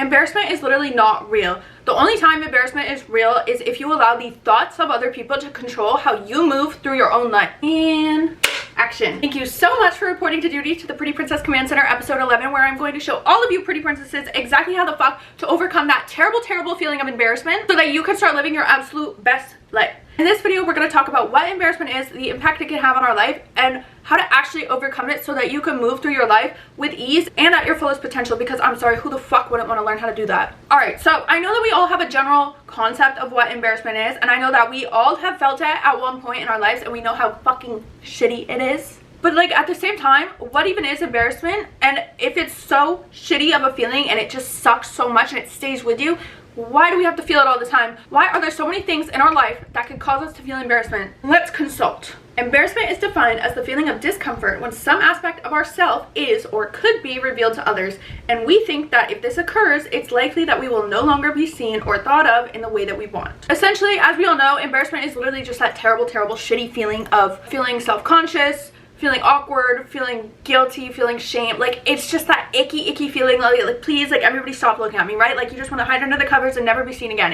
Embarrassment is literally not real. The only time embarrassment is real is if you allow the thoughts of other people to control how you move through your own life. And action. Thank you so much for reporting to duty to the Pretty Princess Command Center episode 11, where I'm going to show all of you pretty princesses exactly how the fuck to overcome that terrible feeling of embarrassment so that you can start living your absolute best life. In this video, we're going to talk about what embarrassment is, the impact it can have on our life, and how to actually overcome it so that you can move through your life with ease and at your fullest potential, because I'm sorry, who the fuck wouldn't want to learn how to do that? Alright, so I know that we all have a general concept of what embarrassment is, and I know that we all have felt it at one point in our lives, and we know how fucking shitty it is. But like at the same time, what even is embarrassment? And if it's so shitty of a feeling and it just sucks so much and it stays with you, why do we have to feel it all the time? Why are there so many things in our life that can cause us to feel embarrassment? Let's consult. Embarrassment is defined as the feeling of discomfort when some aspect of ourself is or could be revealed to others, and we think that if this occurs, it's likely that we will no longer be seen or thought of in the way that we want. Essentially, as we all know, embarrassment is literally just that terrible shitty feeling of feeling self-conscious, feeling awkward, feeling guilty, feeling shame. Like, it's just that icky feeling like please, like, everybody stop looking at me, right? Like, you just want to hide under the covers and never be seen again.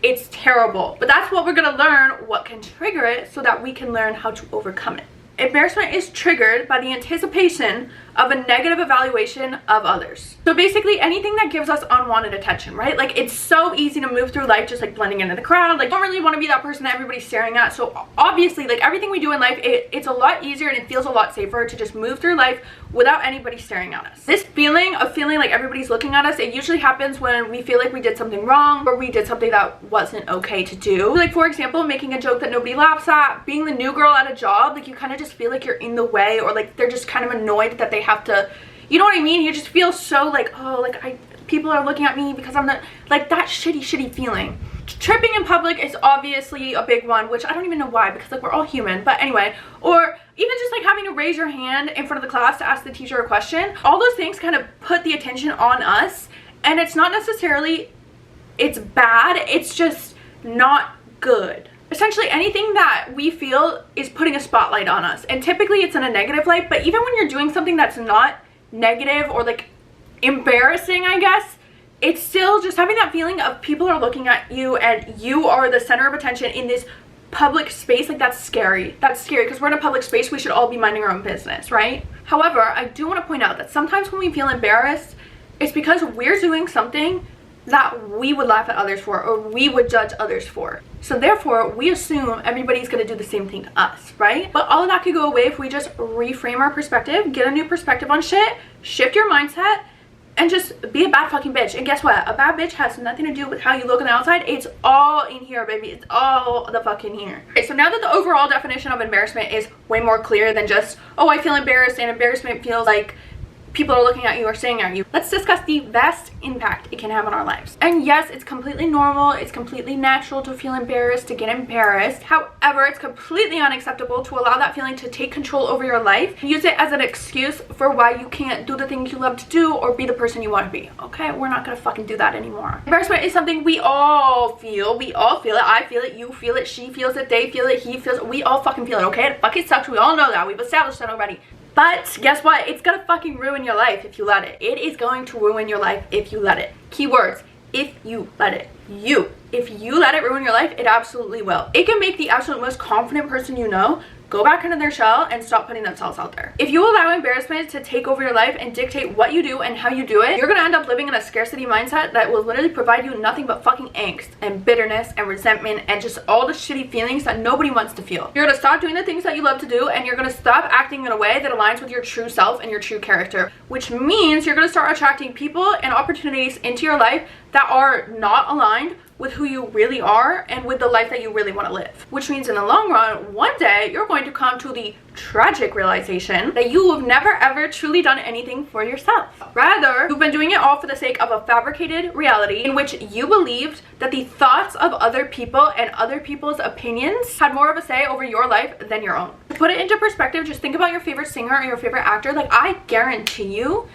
It's terrible. But that's what we're gonna learn, what can trigger it, so that we can learn how to overcome it. Embarrassment is triggered by the anticipation of a negative evaluation of others. So basically anything that gives us unwanted attention, right? Like, it's so easy to move through life just like blending into the crowd. Like, don't really want to be that person that everybody's staring at. So obviously, like, everything we do in life, it's a lot easier and it feels a lot safer to just move through life without anybody staring at us. This feeling of feeling like everybody's looking at us, it usually happens when we feel like we did something wrong or we did something that wasn't okay to do. Like, for example, making a joke that nobody laughs at, being the new girl at a job. Like, you kind of just feel like you're in the way, or like they're just kind of annoyed that they have to, you know what I mean? You just feel so like, oh, like people are looking at me because I'm not, like, that shitty feeling. Tripping in public is obviously a big one, which I don't even know why, because like we're all human. But anyway, or even just like having to raise your hand in front of the class to ask the teacher a question. All those things kind of put the attention on us, and it's not necessarily it's bad, it's just not good. Essentially anything that we feel is putting a spotlight on us, and typically it's in a negative light. But even when you're doing something that's not negative or like embarrassing, I guess, it's still just having that feeling of people are looking at you and you are the center of attention in this public space. Like, that's scary. That's scary because we're in a public space. We should all be minding our own business, right? However, I do want to point out that sometimes when we feel embarrassed, it's because we're doing something that we would laugh at others for, or we would judge others for. So therefore, we assume everybody's gonna do the same thing to us, right? But all of that could go away if we just reframe our perspective, get a new perspective on shit, shift your mindset, and just be a bad fucking bitch. And guess what? A bad bitch has nothing to do with how you look on the outside. It's all in here, baby. It's all the fucking here. Okay, so now that the overall definition of embarrassment is way more clear than just, oh, I feel embarrassed, and embarrassment feels like people are looking at you or staring at you, let's discuss the vast impact it can have on our lives. And yes, it's completely normal, it's completely natural to feel embarrassed, to get embarrassed. However, it's completely unacceptable to allow that feeling to take control over your life, use it as an excuse for why you can't do the things you love to do or be the person you want to be. Okay, we're not gonna fucking do that anymore. Embarrassment is something we all feel. We all feel it. I feel it, you feel it, she feels it, they feel it, he feels it. We all fucking feel it, okay? It fucking sucks. We all know that. We've established that already. But guess what? It's gonna fucking ruin your life if you let it. It is going to ruin your life if you let it. Keywords: if you let it. If you let it ruin your life, it absolutely will. It can make the absolute most confident person you know go back into their shell and stop putting themselves out there. If you allow embarrassment to take over your life and dictate what you do and how you do it, you're gonna end up living in a scarcity mindset that will literally provide you nothing but fucking angst and bitterness and resentment and just all the shitty feelings that nobody wants to feel. You're gonna stop doing the things that you love to do, and you're gonna stop acting in a way that aligns with your true self and your true character, which means you're gonna start attracting people and opportunities into your life that are not aligned with who you really are and with the life that you really want to live. Which means in the long run, one day you're going to come to the tragic realization that you have never ever truly done anything for yourself. Rather, you've been doing it all for the sake of a fabricated reality in which you believed that the thoughts of other people and other people's opinions had more of a say over your life than your own. To put it into perspective, just think about your favorite singer or your favorite actor. Like, I guarantee you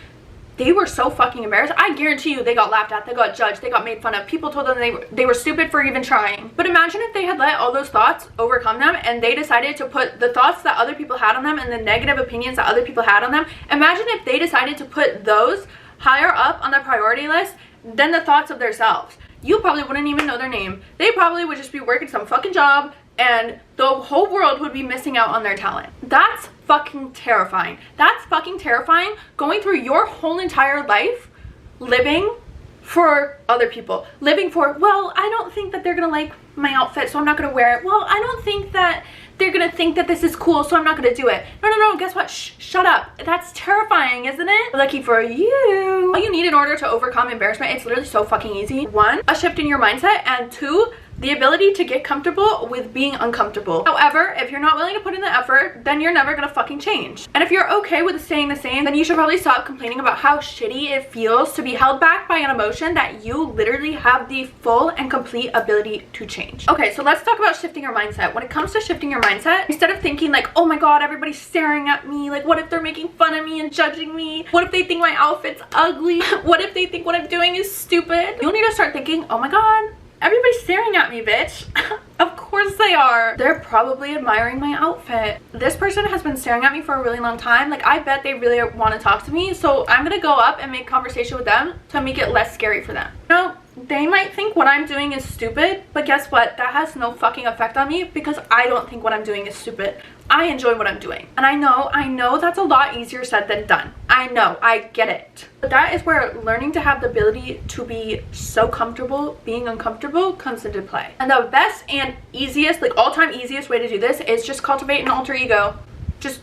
they were so fucking embarrassed. I guarantee you they got laughed at, they got judged, they got made fun of. People told them they were stupid for even trying. But imagine if they had let all those thoughts overcome them and they decided to put the thoughts that other people had on them and the negative opinions that other people had on them. Imagine if they decided to put those higher up on the priority list than the thoughts of themselves. You probably wouldn't even know their name. They probably would just be working some fucking job and the whole world would be missing out on their talent. That's fucking terrifying. That's fucking terrifying, going through your whole entire life living for other people. Living for, well, I don't think that they're gonna like my outfit, so I'm not gonna wear it. Well, I don't think that they're gonna think that this is cool, so I'm not gonna do it. No, guess what? Shut up. That's terrifying, isn't it? Lucky for you. All you need in order to overcome embarrassment, it's literally so fucking easy. 1, a shift in your mindset, and 2, the ability to get comfortable with being uncomfortable. However, if you're not willing to put in the effort, then you're never gonna fucking change. And if you're okay with staying the same, then you should probably stop complaining about how shitty it feels to be held back by an emotion that you literally have the full and complete ability to change. Okay, so let's talk about shifting your mindset. When it comes to shifting your mindset, instead of thinking like, oh my god, everybody's staring at me, like what if they're making fun of me and judging me? What if they think my outfit's ugly? What if they think what I'm doing is stupid? You'll need to start thinking, oh my god, everybody's staring at me, bitch. Of course they are. They're probably admiring my outfit. This person has been staring at me for a really long time. Like, I bet they really want to talk to me. So I'm gonna go up and make conversation with them to make it less scary for them. You know, they might think what I'm doing is stupid, but guess what? That has no fucking effect on me because I don't think what I'm doing is stupid. I enjoy what I'm doing. And I know that's a lot easier said than done. I know, I get it. But that is where learning to have the ability to be so comfortable being uncomfortable comes into play. And the best and easiest, like all-time easiest way to do this is just cultivate an alter ego. Just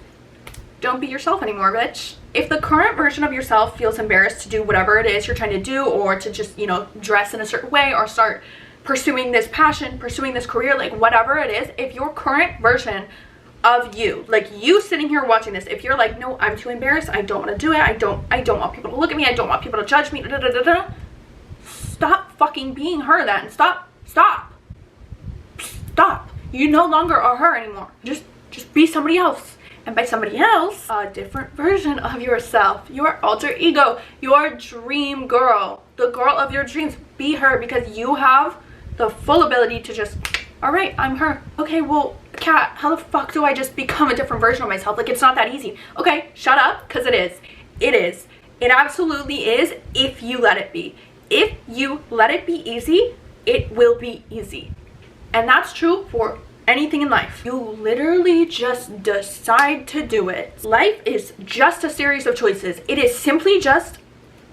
don't be yourself anymore, bitch. If the current version of yourself feels embarrassed to do whatever it is you're trying to do, or to just, you know, dress in a certain way, or start pursuing this passion, pursuing this career, like whatever it is, if your current version of you, like you sitting here watching this, if you're like, no, I'm too embarrassed, I don't want to do it, I don't want people to look at me, I don't want people to judge me, stop fucking being her then. Stop. You no longer are her anymore. Just be somebody else. And by somebody else, a different version of yourself, your alter ego, your dream girl, the girl of your dreams. Be her, because you have the full ability to just, all right, I'm her. Okay, well, Kat, how the fuck do I just become a different version of myself? Like, it's not that easy. Okay, shut up, because it is. It is. It absolutely is, if you let it be. If you let it be easy, it will be easy. And that's true for anything in life. You literally just decide to do it. Life is just a series of choices. It is simply just,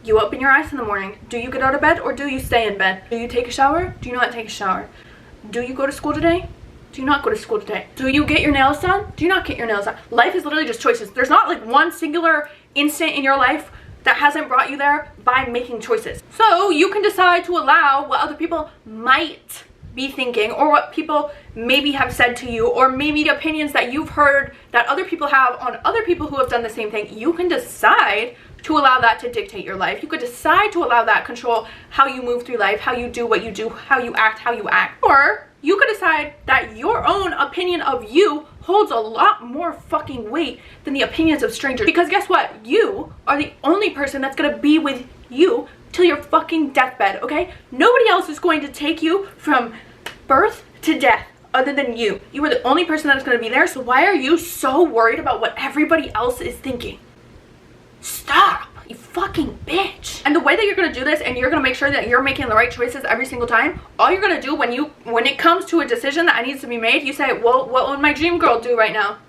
you open your eyes in the morning. Do you get out of bed or do you stay in bed? Do you take a shower? Do you not take a shower? Do you go to school today? Do you not go to school today? Do you get your nails done? Do you not get your nails done? Life is literally just choices. There's not like one singular instant in your life that hasn't brought you there by making choices. So you can decide to allow what other people might be thinking, or what people maybe have said to you, or maybe the opinions that you've heard that other people have on other people who have done the same thing. You can decide to allow that to dictate your life. You could decide to allow that control how you move through life, how you do what you do, how you act. Or you could decide that your own opinion of you holds a lot more fucking weight than the opinions of strangers. Because guess what? You are the only person that's gonna be with you till your fucking deathbed, okay? Nobody else is going to take you from birth to death other than you. You are the only person that's going to be there, so why are you so worried about what everybody else is thinking? Stop, you fucking bitch. And the way that you're going to do this, and you're going to make sure that you're making the right choices every single time, all you're going to do when it comes to a decision that needs to be made, you say, well, what would my dream girl do right now?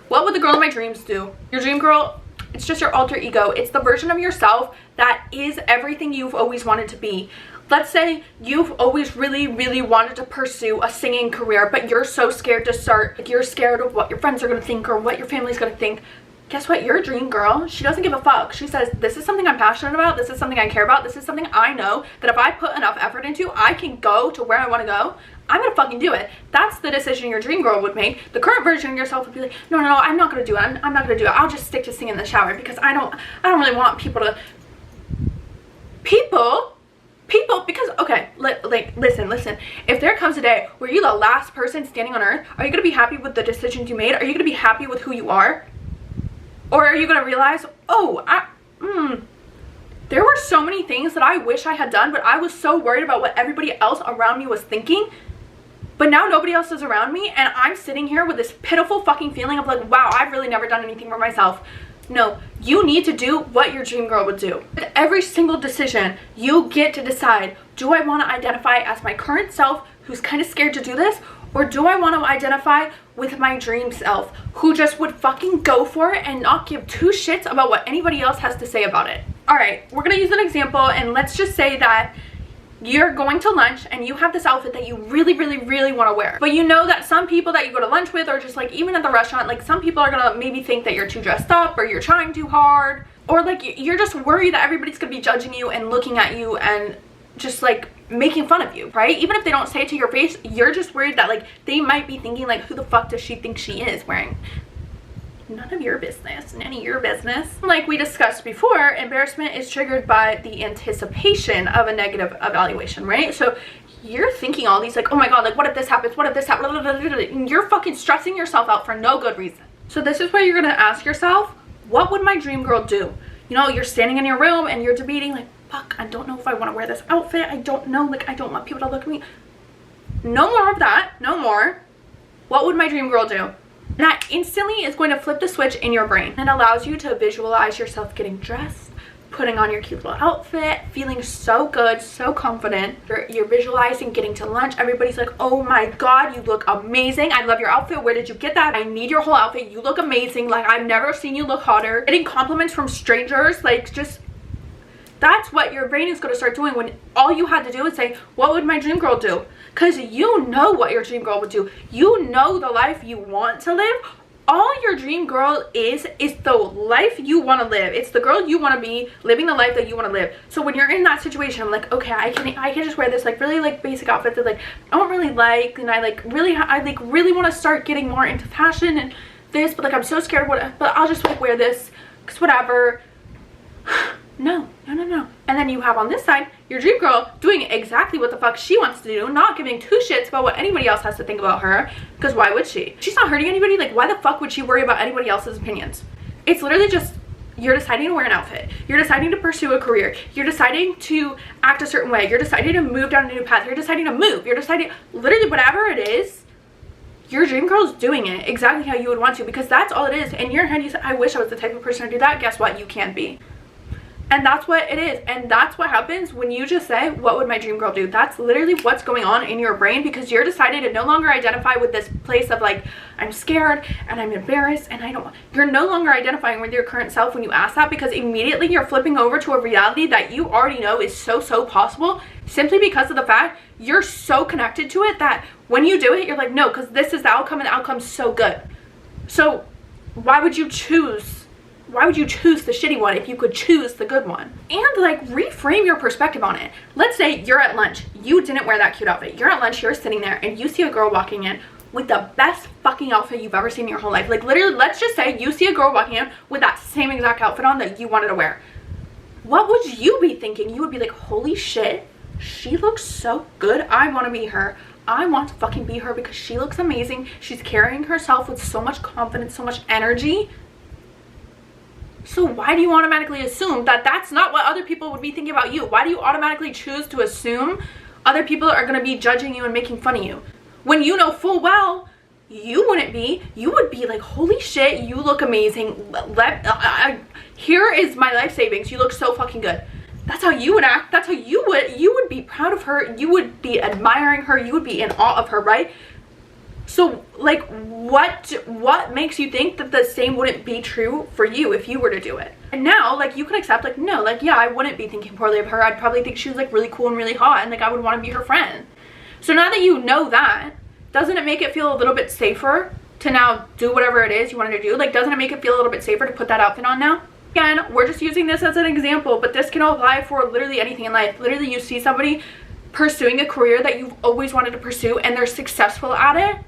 What would the girl of my dreams do? Your dream girl, it's just your alter ego. It's the version of yourself that is everything you've always wanted to be. Let's say you've always really, really wanted to pursue a singing career, but you're so scared to start. Like, you're scared of what your friends are going to think or what your family's going to think. Guess what? Your dream girl, she doesn't give a fuck. She says, this is something I'm passionate about. This is something I care about. This is something I know that if I put enough effort into, I can go to where I want to go. I'm gonna fucking do it. That's the decision your dream girl would make. The current version of yourself would be like, no, I'm not gonna do it. I'm not gonna do it. I'll just stick to singing in the shower because I don't really want people to because, okay, like listen, if there comes a day where you're the last person standing on earth, are you gonna be happy with the decisions you made? Are you gonna be happy with who you are? Or are you gonna realize, there were so many things that I wish I had done, but I was so worried about what everybody else around me was thinking. But now nobody else is around me, and I'm sitting here with this pitiful fucking feeling of like, wow, I've really never done anything for myself. No, you need to do what your dream girl would do. With every single decision, you get to decide, do I want to identify as my current self who's kind of scared to do this, or do I want to identify with my dream self who just would fucking go for it and not give two shits about what anybody else has to say about it? All right, we're gonna use an example, and let's just say that you're going to lunch and you have this outfit that you really want to wear, but you know that some people that you go to lunch with, or just like even at the restaurant, like some people are gonna maybe think that you're too dressed up, or you're trying too hard, or like you're just worried that everybody's gonna be judging you and looking at you and just like making fun of you, right? Even if they don't say it to your face, you're just worried that like they might be thinking like, who the fuck does she think she is wearing? None of your business, none of your business. Like we discussed before, embarrassment is triggered by the anticipation of a negative evaluation, right? So you're thinking all these like, oh my god, like what if this happens, what if this happens, and you're fucking stressing yourself out for no good reason. So this is where you're gonna ask yourself, what would my dream girl do? You know, you're standing in your room and you're debating like, fuck, I don't know if I want to wear this outfit, I don't know, like I don't want people to look at me. No more of that, no more. What would my dream girl do? And that instantly is going to flip the switch in your brain. It allows you to visualize yourself getting dressed, putting on your cute little outfit, feeling so good, so confident. You're visualizing getting to lunch. Everybody's like, oh my god, you look amazing. I love your outfit. Where did you get that? I need your whole outfit. You look amazing. Like I've never seen you look hotter. Getting compliments from strangers, like just, that's what your brain is going to start doing when all you had to do is say, what would my dream girl do? Because you know what your dream girl would do. You know the life you want to live. All your dream girl is the life you want to live. It's the girl you want to be, living the life that you want to live. So when you're in that situation, I'm like, okay, I can just wear this like really like basic outfit that like I don't really like, and I really want to start getting more into fashion and this, but like I'm so scared of what, but I'll just like wear this because whatever. No. And then you have on this side your dream girl doing exactly what the fuck she wants to do, not giving two shits about what anybody else has to think about her, because why would she? She's not hurting anybody. Like why the fuck would she worry about anybody else's opinions? It's literally just, you're deciding to wear an outfit, you're deciding to pursue a career, you're deciding to act a certain way, you're deciding to move down a new path, you're deciding to move, you're deciding literally whatever it is. Your dream girl's doing it exactly how you would want to, because that's all it is. In your head you say, I wish I was the type of person to do that. Guess what? You can be. And that's what it is. And that's what happens when you just say, what would my dream girl do? That's literally what's going on in your brain, because you're deciding to no longer identify with this place of like, I'm scared and I'm embarrassed and I don't, you're no longer identifying with your current self when you ask that, because immediately you're flipping over to a reality that you already know is so possible, simply because of the fact you're so connected to it that when you do it, you're like, no, because this is the outcome and the outcome's so good. So why would you choose the shitty one if you could choose the good one? And like reframe your perspective on it. Let's say you're at lunch, you didn't wear that cute outfit, you're at lunch, you're sitting there and you see a girl walking in with the best fucking outfit you've ever seen in your whole life. Like literally, let's just say you see a girl walking in with that same exact outfit on that you wanted to wear. What would you be thinking? You would be like, holy shit, she looks so good, I want to be her. I want to fucking be her because she looks amazing. She's carrying herself with so much confidence, so much energy. So why do you automatically assume that that's not what other people would be thinking about you? Why do you automatically choose to assume other people are going to be judging you and making fun of you, when you know full well you wouldn't be? You would be like, holy shit, you look amazing. Here is my life savings. You look so fucking good. That's how you would act. That's how you would be proud of her. You would be admiring her. You would be in awe of her, right? So like what makes you think that the same wouldn't be true for you if you were to do it? And now like you can accept like, no, like yeah, I wouldn't be thinking poorly of her. I'd probably think she was like really cool and really hot and like I would want to be her friend. So now that you know that, doesn't it make it feel a little bit safer to now do whatever it is you wanted to do? Like doesn't it make it feel a little bit safer to put that outfit on now? Again, we're just using this as an example, but this can apply for literally anything in life. Literally you see somebody pursuing a career that you've always wanted to pursue and they're successful at it.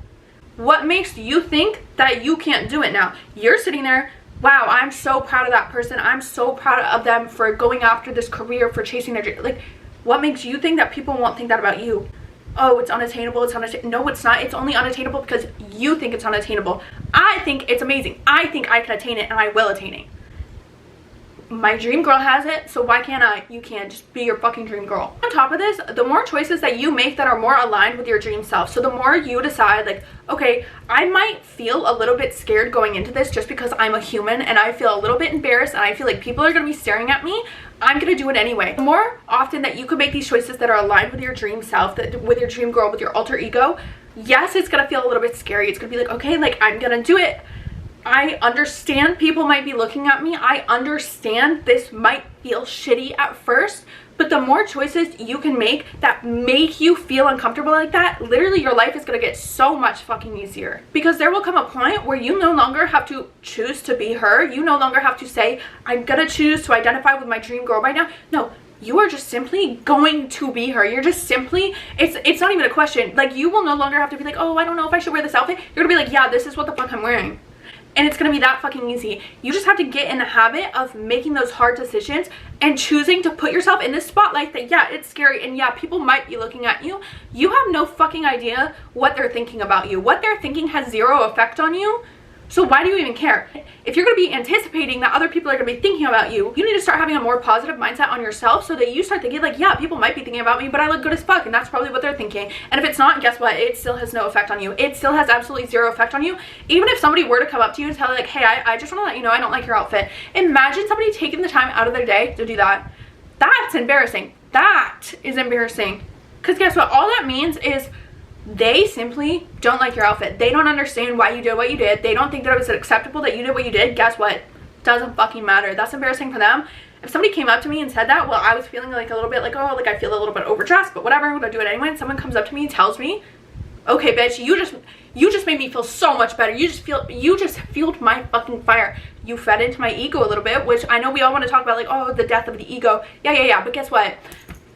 What makes you think that you can't do it now? You're sitting there, wow, I'm so proud of that person. I'm so proud of them for going after this career, for chasing their dream. Like, what makes you think that people won't think that about you? Oh, it's unattainable, it's unattainable. No, it's not. It's only unattainable because you think it's unattainable. I think it's amazing. I think I can attain it and I will attain it. my dream girl has it, so why can't I? You can. Just be your fucking dream girl. On top of this, the more choices that you make that are more aligned with your dream self, so the more you decide like, okay, I might feel a little bit scared going into this just because I'm a human and I feel a little bit embarrassed and I feel like people are going to be staring at me, I'm going to do it anyway. The more often that you can make these choices that are aligned with your dream self, that with your dream girl, with your alter ego, yes, it's going to feel a little bit scary. It's going to be like, okay, like I'm going to do it. I understand people might be looking at me. I understand this might feel shitty at first, but the more choices you can make that make you feel uncomfortable like that, literally your life is going to get so much fucking easier. Because there will come a point where you no longer have to choose to be her. You no longer have to say, I'm going to choose to identify with my dream girl right now. No, you are just simply going to be her. You're just simply, it's not even a question. Like, you will no longer have to be like, oh, I don't know if I should wear this outfit. You're going to be like, yeah, this is what the fuck I'm wearing. And it's going to be that fucking easy. You just have to get in the habit of making those hard decisions and choosing to put yourself in this spotlight that, yeah, it's scary and yeah, people might be looking at you. You have no fucking idea what they're thinking about you. What they're thinking has zero effect on you. So why do you even care? If you're going to be anticipating that other people are going to be thinking about you, you need to start having a more positive mindset on yourself so that you start thinking like, yeah, people might be thinking about me, but I look good as fuck, and that's probably what they're thinking. And if it's not, guess what? It still has no effect on you. It still has absolutely zero effect on you. Even if somebody were to come up to you and tell you like, hey, I just want to let you know I don't like your outfit. Imagine somebody taking the time out of their day to do that. That's embarrassing. That is embarrassing. Because guess what? All that means is they simply don't like your outfit. They don't understand why you did what you did. They don't think that it was acceptable that you did what you did. Guess what? Doesn't fucking matter. That's embarrassing for them. If somebody came up to me and said that, well, I was feeling like a little bit like, oh, like I feel a little bit overdressed, but whatever, I'm gonna do it anyway. And someone comes up to me and tells me, okay, bitch, you just made me feel so much better. You just fueled my fucking fire. You fed into my ego a little bit, which I know we all want to talk about, like, oh, the death of the ego. Yeah. But guess what?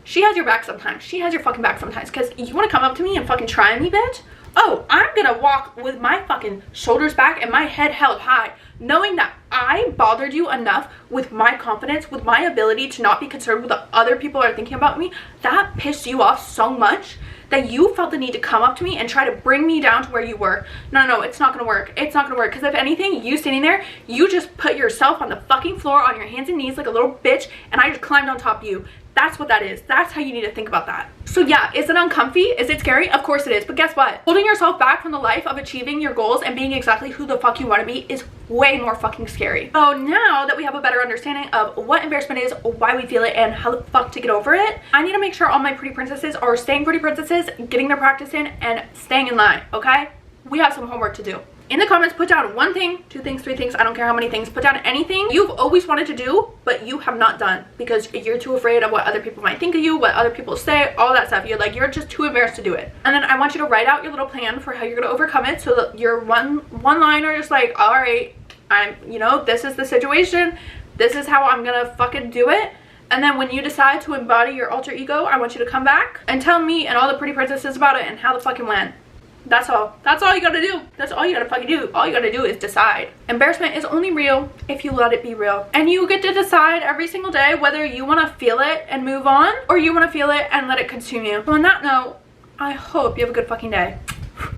She has your back sometimes. She has your fucking back sometimes. Because you want to come up to me and fucking try me, bitch? Oh, I'm going to walk with my fucking shoulders back and my head held high, knowing that I bothered you enough with my confidence, with my ability to not be concerned with what other people are thinking about me. That pissed you off so much that you felt the need to come up to me and try to bring me down to where you were. No, it's not gonna work. It's not gonna work. Because if anything, you standing there, you just put yourself on the fucking floor on your hands and knees like a little bitch, and I just climbed on top of you. That's what that is. That's how you need to think about that. So yeah, is it uncomfy? Is it scary? Of course it is. But guess what? Holding yourself back from the life of achieving your goals and being exactly who the fuck you want to be is way more fucking scary. So now that we have a better understanding of what embarrassment is, why we feel it, and how the fuck to get over it, I need to make sure all my pretty princesses are staying pretty princesses, getting their practice in, and staying in line, okay? We have some homework to do. In the comments, put down 1 thing, 2 things, 3 things, I don't care how many things. Put down anything you've always wanted to do, but you have not done because you're too afraid of what other people might think of you, what other people say, all that stuff. You're just too embarrassed to do it. And then I want you to write out your little plan for how you're going to overcome it, so that your one liner is like, all right, this is the situation. This is how I'm going to fucking do it. And then when you decide to embody your alter ego, I want you to come back and tell me and all the pretty princesses about it and how the fucking went. That's all. That's all you gotta do. That's all you gotta fucking do. All you gotta do is decide. Embarrassment is only real if you let it be real. And you get to decide every single day whether you want to feel it and move on, or you want to feel it and let it consume you. So on that note, I hope you have a good fucking day.